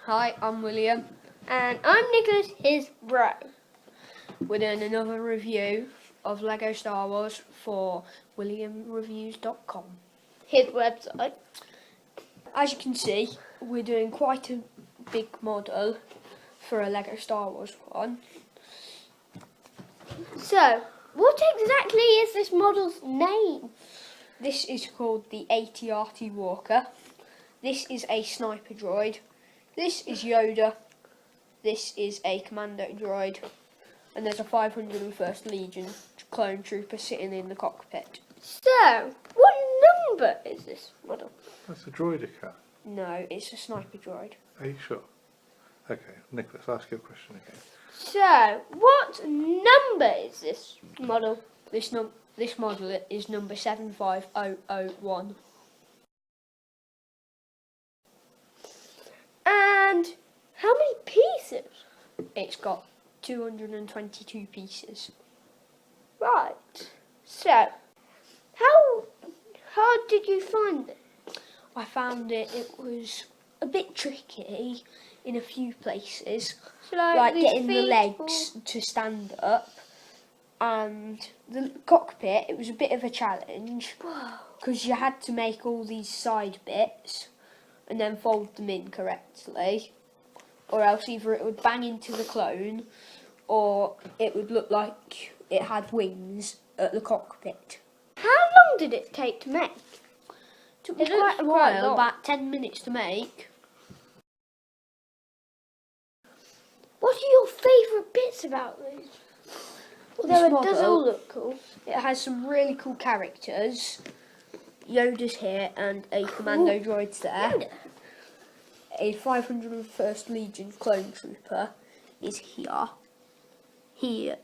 Hi, I'm William. And I'm Nicholas, his bro. We're doing another review of Lego Star Wars for WilliamReviews.com. His website. As you can see, we're doing quite a big model for a Lego Star Wars one. So, what exactly is this model's name? This is called the AT-AT Walker. This is a sniper droid. This is Yoda. This is a commando droid. And there's a 501st Legion clone trooper sitting in the cockpit. So, what number is this model? That's a droidica. No, it's a sniper droid. Are you sure? Okay, Nicholas, ask your question again. So, what number is this model? This model is number 75001. And how many pieces? It's got 222 pieces. Right. So, how hard did you find it? I found it was a bit tricky in a few places, like getting the legs to stand up, and the cockpit, it was a bit of a challenge because you had to make all these side bits and then fold them in correctly, or else either it would bang into the clone or it would look like it had wings at the cockpit. How long did it take to make? Took me quite a while, about 10 minutes to make. What are your favourite bits about this? Although it does all look cool. It has some really cool characters. Yoda's here and a commando droid's there. Yoda. A 501st Legion clone trooper is here. He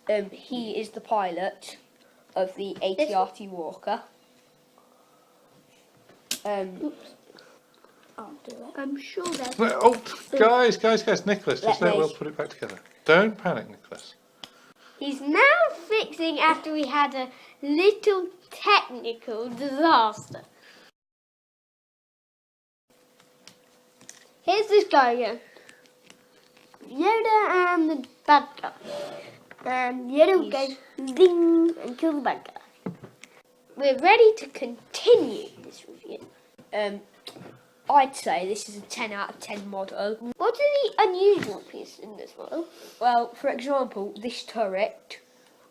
is the pilot of the AT-AT Walker. I'll do it. I'm sure there's... Oh, guys, Nicholas, just let we'll put it back together. Don't panic, Nicholas. He's now fixing after we had a little technical disaster. Here's this guy again. Yoda and the bad guy. And Yoda goes ding and kills the bad guy. We're ready to continue this review. I'd say this is a 10 out of 10 model. What are the unusual pieces in this model? Well, for example, this turret,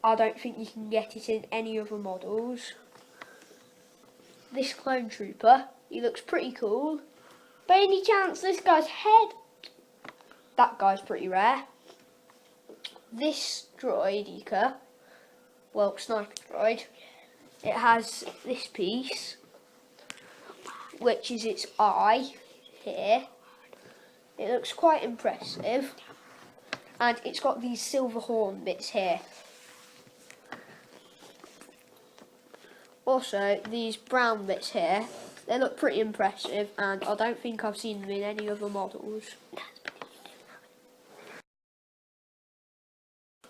I don't think you can get it in any other models. This clone trooper, he looks pretty cool. By any chance, this guy's head? That guy's pretty rare. This droidica, well, sniper droid, it has this piece, which is its eye here. It looks quite impressive, and it's got these silver horn bits here. Also, these brown bits here, they look pretty impressive, and I don't think I've seen them in any other models.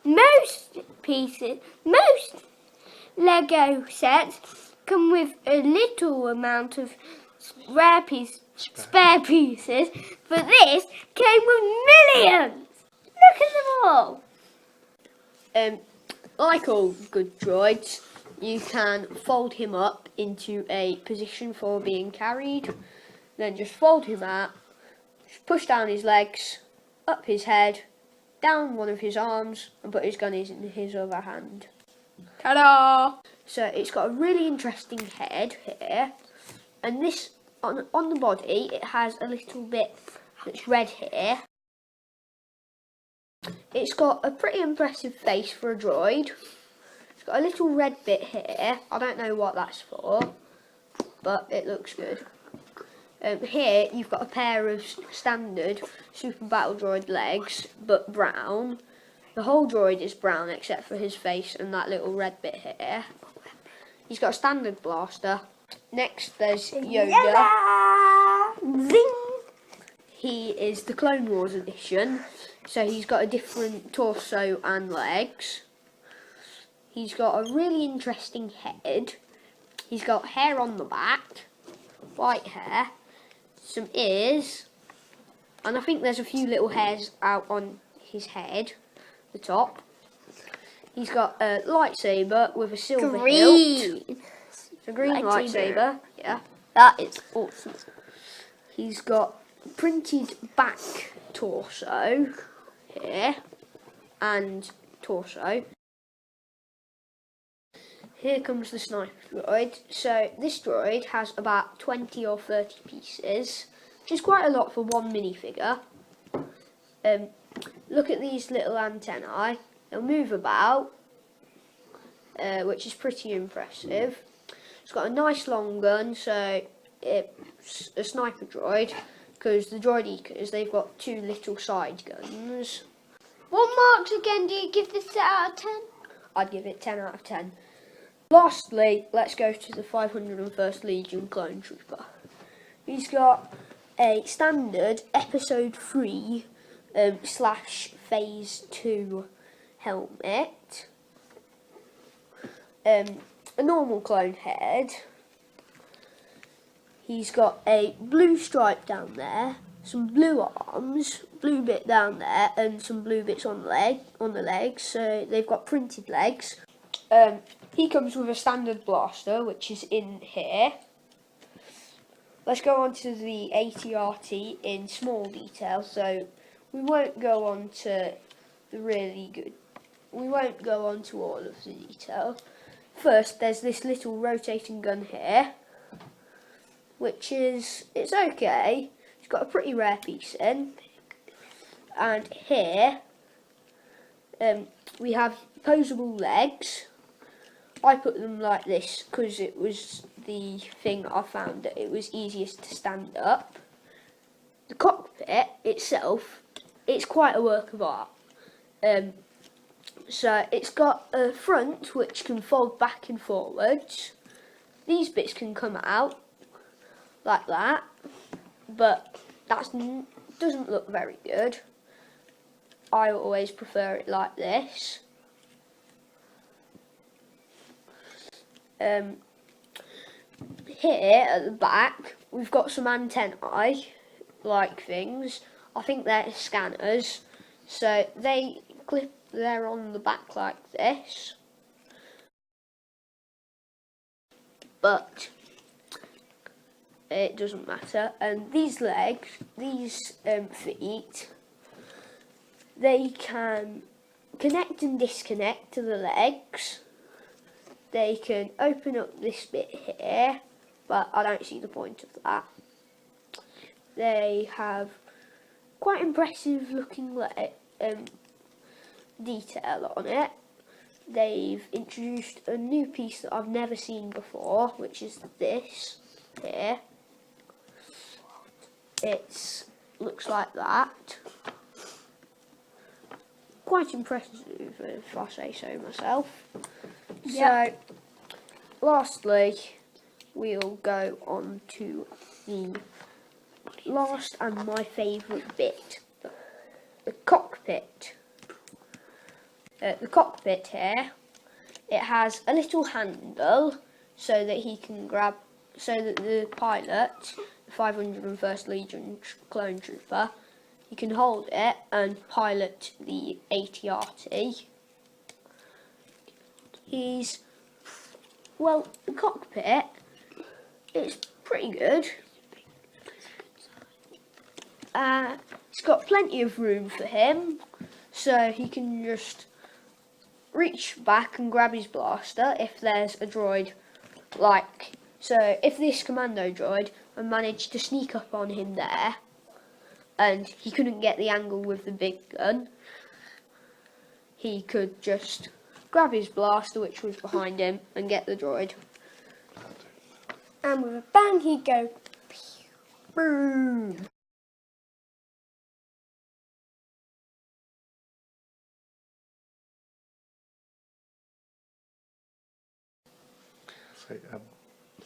Most Lego sets come with a little amount of spare pieces, but this came with millions. Look at them all. Like all good droids, you can fold him up into a position for being carried, then just fold him out, just push down his legs, up his head, down one of his arms, and put his gun in his other hand. Ta-da! So it's got a really interesting head here, and this on the body it has a little bit that's red here. It's got a pretty impressive face for a droid. It's got a little red bit here. I don't know what that's for, but it looks good. Here you've got a pair of standard Super Battle Droid legs, but brown. The whole droid is brown except for his face and that little red bit here. He's got a standard blaster. Next there's Yoda. Zing! He is the Clone Wars edition, so he's got a different torso and legs. He's got a really interesting head. He's got hair on the back, white hair, some ears, and I think there's a few little hairs out on his head, the top. He's got a lightsaber with a silver hilt. Green. It's a green lightsaber. Yeah. That is awesome. He's got printed back torso here and torso. Here comes the sniper droid. So this droid has about 20 or 30 pieces, which is quite a lot for one minifigure. Look at these little antennae. They'll move about, which is pretty impressive. It's got a nice long gun, so it's a sniper droid, because the droid eaters, they've got two little side guns. What marks again do you give this set out of 10? I'd give it 10 out of 10. Lastly, let's go to the 501st Legion Clone Trooper. He's got a standard Episode 3 / Phase 2 helmet, a normal clone head. He's got a blue stripe down there, some blue arms, blue bit down there, and some blue bits on the legs. So they've got printed legs. He comes with a standard blaster, which is in here. Let's go on to the AT-RT in small detail. So we won't go on to we won't go on to all of the detail. First, there's this little rotating gun here, which is, it's okay. It's got a pretty rare piece in. And here, we have posable legs. I put them like this because it was the thing I found that it was easiest to stand up. The cockpit itself, it's quite a work of art. So it's got a front which can fold back and forwards. These bits can come out like that, but that doesn't look very good. I always prefer it like this. Here at the back, we've got some antennae like things. I think they're scanners, so they clip there on the back like this. But it doesn't matter. And these legs, these feet, they can connect and disconnect to the legs. They can open up this bit here, but I don't see the point of that. They have quite impressive looking detail on it. They've introduced a new piece that I've never seen before, which is this here. It looks like that. Quite impressive, if I say so myself. Yep. So, lastly, we'll go on to the last and my favourite bit, the cockpit. The cockpit here, it has a little handle so that he can grab, so that the pilot, the 501st Legion Clone Trooper, he can hold it and pilot the AT-RT. The cockpit, it's pretty good. It's got plenty of room for him, so he can just reach back and grab his blaster if there's a droid, so if this commando droid managed to sneak up on him there, and he couldn't get the angle with the big gun, he could just grab his blaster, which was behind him, and get the droid. And with a bang, he'd go, boom.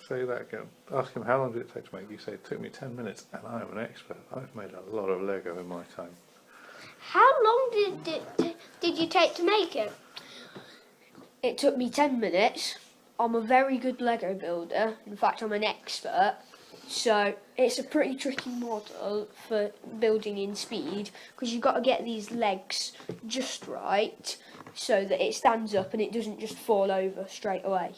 Say that again. Ask him how long did it take to make. You say it took me 10 minutes, and I'm an expert. I've made a lot of Lego in my time. How long did you take to make it? It took me 10 minutes. I'm a very good Lego builder. In fact, I'm an expert. So it's a pretty tricky model for building in speed because you've got to get these legs just right so that it stands up and it doesn't just fall over straight away.